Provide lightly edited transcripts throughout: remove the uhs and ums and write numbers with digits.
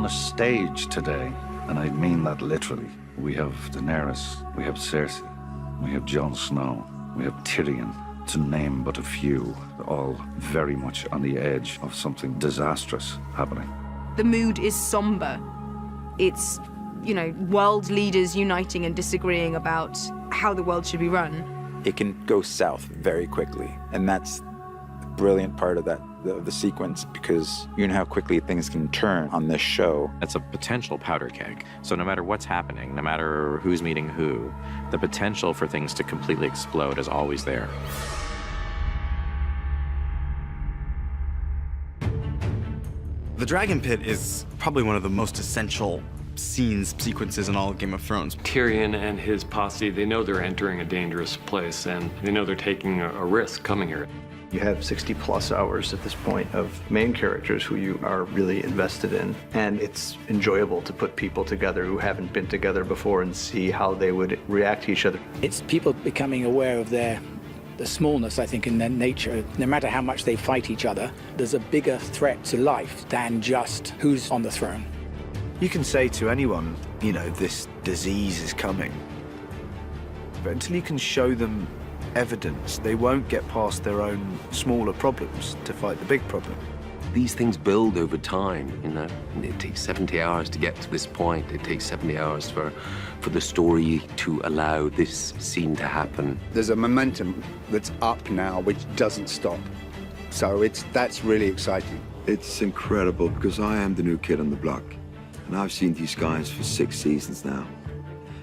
on a stage today, and I mean that literally. We have Daenerys, we have Cersei, we have Jon Snow, we have Tyrion, to name but a few, all very much on the edge of something disastrous happening. The mood is somber. It's, you know, world leaders uniting and disagreeing about how the world should be run. It can go south very quickly, and that's the brilliant part of the sequence, because you know how quickly things can turn on this show. It's a potential powder keg. So no matter what's happening, no matter who's meeting who, the potential for things to completely explode is always there. The Dragonpit is probably one of the most essential sequences in all of Game of Thrones. Tyrion and his posse, they know they're entering a dangerous place, and they know they're taking a risk coming here. You have 60+ hours at this point of main characters who you are really invested in, and it's enjoyable to put people together who haven't been together before and see how they would react to each other. It's people becoming aware of the smallness, I think, in their nature. No matter how much they fight each other, there's a bigger threat to life than just who's on the throne. You can say to anyone, you know, this disease is coming. But until you can show them evidence, they won't get past their own smaller problems to fight the big problem. These things build over time, you know. It takes 70 hours to get to this point. It takes 70 hours for the story to allow this scene to happen. There's a momentum that's up now which doesn't stop. So that's really exciting. It's incredible because I am the new kid on the block. And I've seen these guys for 6 seasons now.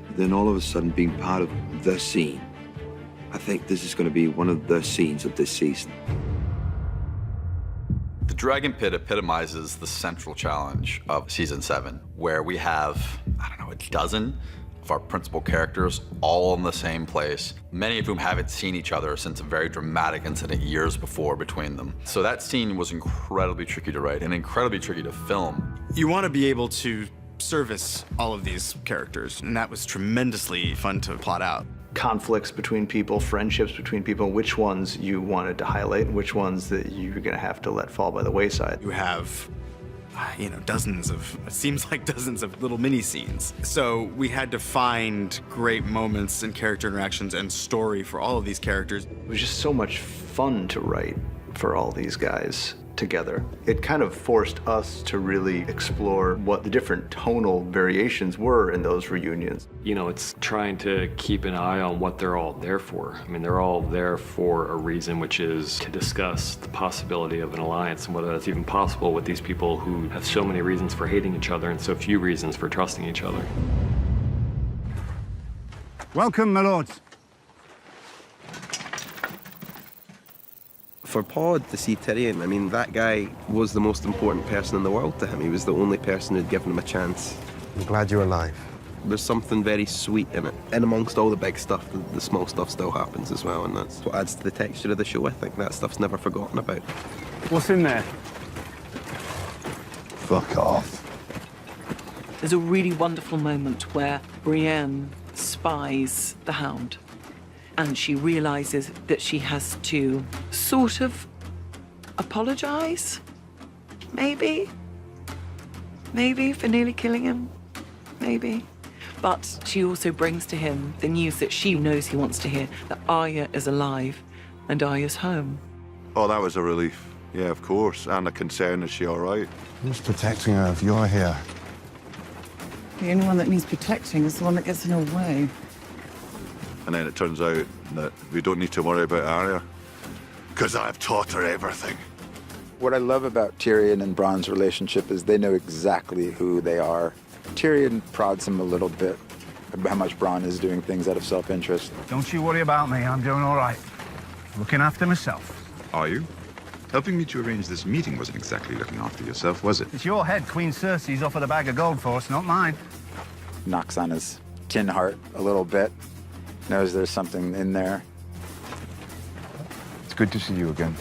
And then all of a sudden being part of the scene. I think this is going to be one of the scenes of this season. The Dragonpit epitomizes the central challenge of Season 7, where we have, I don't know, a dozen of our principal characters all in the same place, many of whom haven't seen each other since a very dramatic incident years before between them. So that scene was incredibly tricky to write and incredibly tricky to film. You want to be able to service all of these characters, and that was tremendously fun to plot out. Conflicts between people, friendships between people, which ones you wanted to highlight and which ones that you're going to have to let fall by the wayside. You have, you know, it seems like dozens of little mini scenes. So we had to find great moments and character interactions and story for all of these characters. It was just so much fun to write for all these guys together. It kind of forced us to really explore what the different tonal variations were in those reunions. You know, it's trying to keep an eye on what they're all there for. I mean, they're all there for a reason, which is to discuss the possibility of an alliance and whether that's even possible with these people who have so many reasons for hating each other and so few reasons for trusting each other. Welcome, my lords. For Pod to see Tyrion, I mean, that guy was the most important person in the world to him. He was the only person who'd given him a chance. I'm glad you're alive. There's something very sweet in it. And amongst all the big stuff, the small stuff still happens as well, and that's what adds to the texture of the show, I think. That stuff's never forgotten about. What's in there? Fuck off. There's a really wonderful moment where Brienne spies the Hound, and she realizes that she has to sort of apologize, maybe for nearly killing him, maybe. But she also brings to him the news that she knows he wants to hear, that Arya is alive and Arya's home. Oh, that was a relief. Yeah, of course. And a concern, is she all right? Who's protecting her if you're here? The only one that needs protecting is the one that gets in her way. And then it turns out that we don't need to worry about Arya, because I've taught her everything. What I love about Tyrion and Bronn's relationship is they know exactly who they are. Tyrion prods him a little bit about how much Bronn is doing things out of self-interest. Don't you worry about me, I'm doing all right. Looking after myself. Are you? Helping me to arrange this meeting wasn't exactly looking after yourself, was it? It's your head Queen Cersei's offered a bag of gold for us, not mine. Knocks on his tin heart a little bit. Knows there's something in there. It's good to see you again.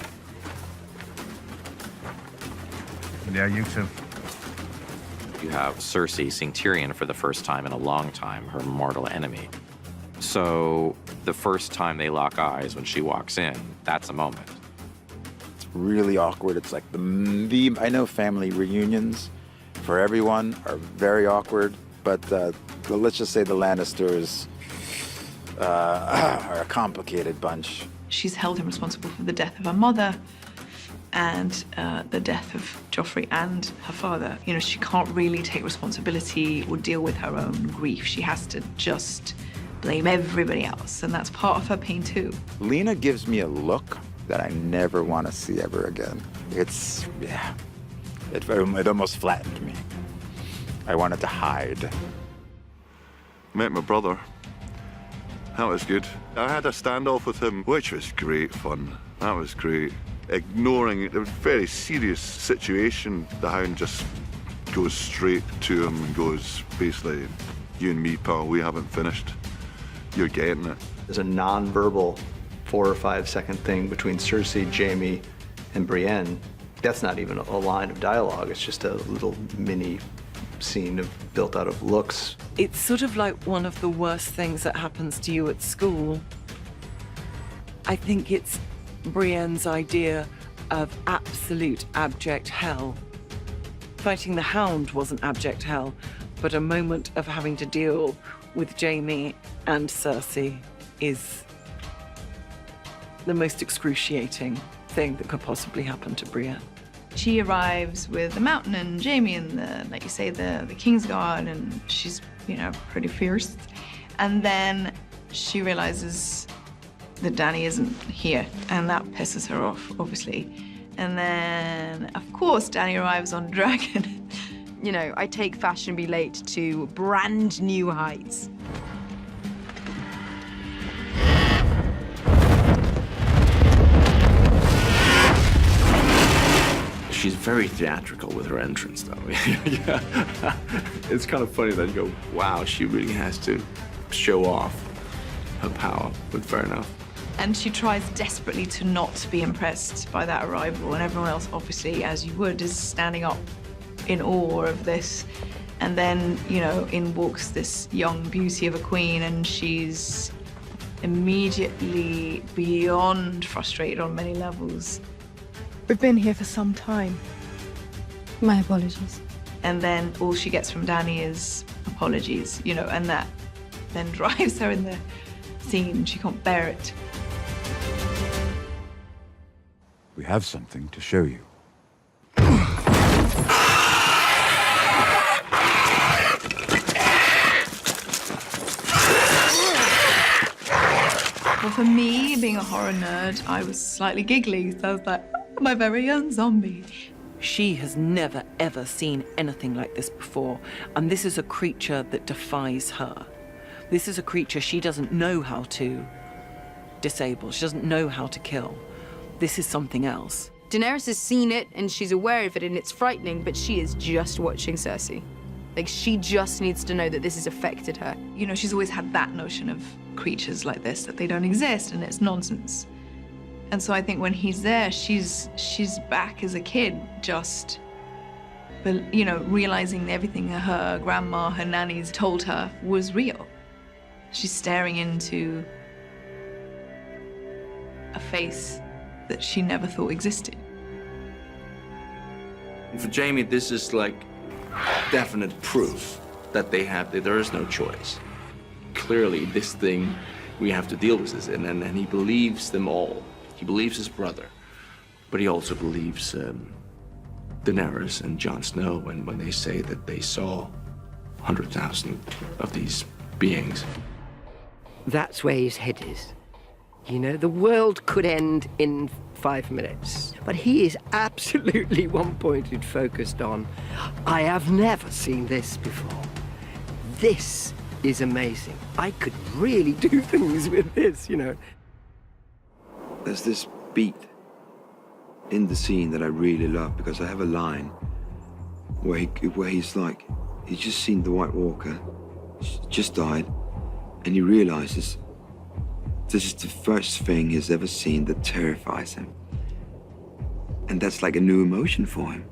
Yeah, you too. You have Cersei seeing Tyrion for the first time in a long time, her mortal enemy. So the first time they lock eyes when she walks in, that's a moment. It's really awkward. It's like I know family reunions for everyone are very awkward, but let's just say the Lannisters are a complicated bunch. She's held him responsible for the death of her mother and the death of Joffrey and her father. You know, she can't really take responsibility or deal with her own grief. She has to just blame everybody else, and that's part of her pain too. Lena gives me a look that I never want to see ever again. It almost flattened me. I wanted to hide. Met my brother. That was good. I had a standoff with him, which was great fun. That was great. Ignoring a very serious situation, the Hound just goes straight to him and goes, basically, you and me, pal, we haven't finished. You're getting it. There's a non-verbal 4 or 5 second thing between Cersei, Jaime, and Brienne. That's not even a line of dialogue. It's just a little mini scene built out of looks. It's sort of like one of the worst things that happens to you at school. I think it's Brienne's idea of absolute abject hell. Fighting the Hound wasn't abject hell, but a moment of having to deal with Jaime and Cersei is the most excruciating thing that could possibly happen to Brienne. She arrives with the Mountain and Jaime and like you say, the Kingsguard, and she's, you know, pretty fierce. And then she realizes that Dany isn't here, and that pisses her off, obviously. And then, of course, Dany arrives on Dragon. You know, I take fashionably late to brand new heights. She's very theatrical with her entrance, though. Yeah. It's kind of funny that you go, wow, she really has to show off her power, but fair enough. And she tries desperately to not be impressed by that arrival, and everyone else, obviously, as you would, is standing up in awe of this. And then, you know, in walks this young beauty of a queen, and she's immediately beyond frustrated on many levels. We've been here for some time. My apologies. And then all she gets from Dany is apologies, you know, and that then drives her in the scene. She can't bear it. We have something to show you. Well, for me, being a horror nerd, I was slightly giggly. So I was like, oh, my very own zombie. She has never, ever seen anything like this before. And this is a creature that defies her. This is a creature she doesn't know how to disable. She doesn't know how to kill. This is something else. Daenerys has seen it, and she's aware of it, and it's frightening, but she is just watching Cersei. Like, she just needs to know that this has affected her. You know, she's always had that notion of creatures like this, that they don't exist, and it's nonsense. And so I think when he's there, she's back as a kid, just, you know, realizing everything her grandma, her nannies told her was real. She's staring into a face that she never thought existed. For Jaime, this is like definite proof that there is no choice. Clearly, this thing, we have to deal with this, and he believes them all. He believes his brother, but he also believes Daenerys and Jon Snow when they say that they saw 100,000 of these beings. That's where his head is. You know, the world could end in 5 minutes, but he is absolutely one-pointed, focused on, I have never seen this before. This is amazing. I could really do things with this, you know. There's this beat in the scene that I really love, because I have a line where he's like, he's just seen the White Walker, just died, and he realizes this is the first thing he's ever seen that terrifies him. And that's like a new emotion for him.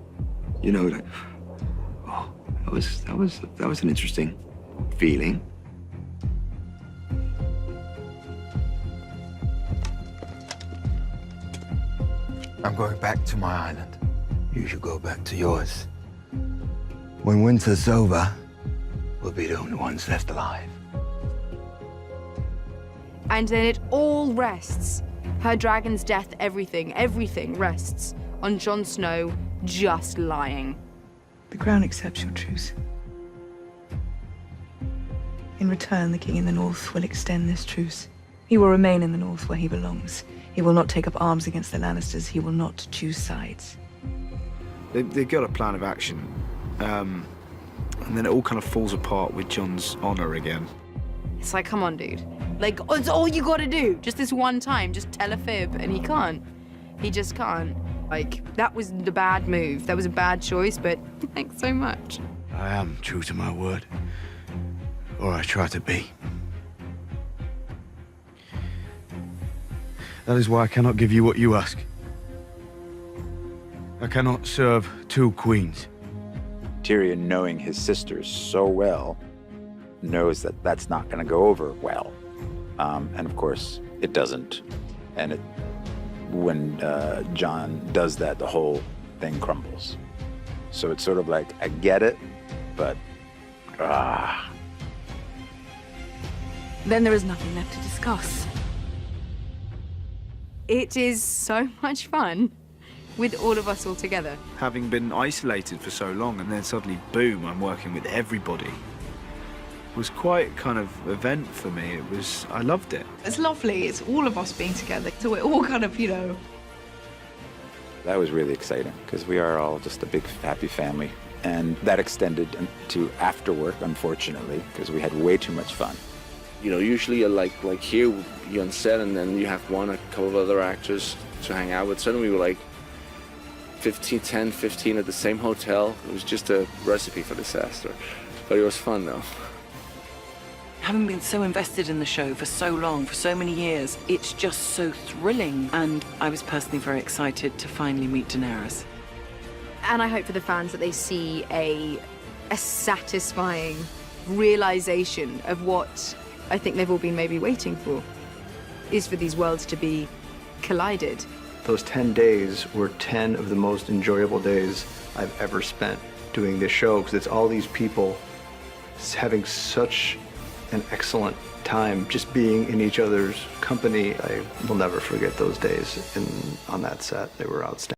You know, like, oh, that was an interesting feeling. I'm going back to my island. You should go back to yours. When winter's over, we'll be the only ones left alive. And then it all rests. Her dragon's death, everything rests on Jon Snow just lying. The crown accepts your truce. In return, the king in the north will extend this truce. He will remain in the north where he belongs. He will not take up arms against the Lannisters. He will not choose sides. They've got a plan of action. And then it all kind of falls apart with Jon's honor again. It's like, come on, dude. Like, it's all you gotta do. Just this one time, just tell a fib, and he can't. He just can't. Like, that was the bad move. That was a bad choice, but thanks so much. I am true to my word. Or I try to be. That is why I cannot give you what you ask. I cannot serve two queens. Tyrion, knowing his sisters so well, knows that that's not going to go over well. And of course, it doesn't. And when Jon does that, the whole thing crumbles. So it's sort of like, I get it, but Then there is nothing left to discuss. It is so much fun with all of us all together. Having been isolated for so long and then suddenly, boom, I'm working with everybody. It was quite kind of event for me. I loved it. It's lovely. It's all of us being together. So we're all kind of, you know. that was really exciting because we are all just a big happy family. And that extended to after work, unfortunately, because we had way too much fun. You know, usually like here, you're on set and then you have a couple of other actors to hang out with. Suddenly we were like 10, 15 at the same hotel. It was just a recipe for disaster. But it was fun though. Having been so invested in the show for so long, for so many years, it's just so thrilling. And I was personally very excited to finally meet Daenerys. And I hope for the fans that they see a satisfying realization of what I think they've all been maybe waiting for, is for these worlds to be collided. Those 10 days were 10 of the most enjoyable days I've ever spent doing this show, because it's all these people having such an excellent time just being in each other's company. I will never forget those days on that set. They were outstanding.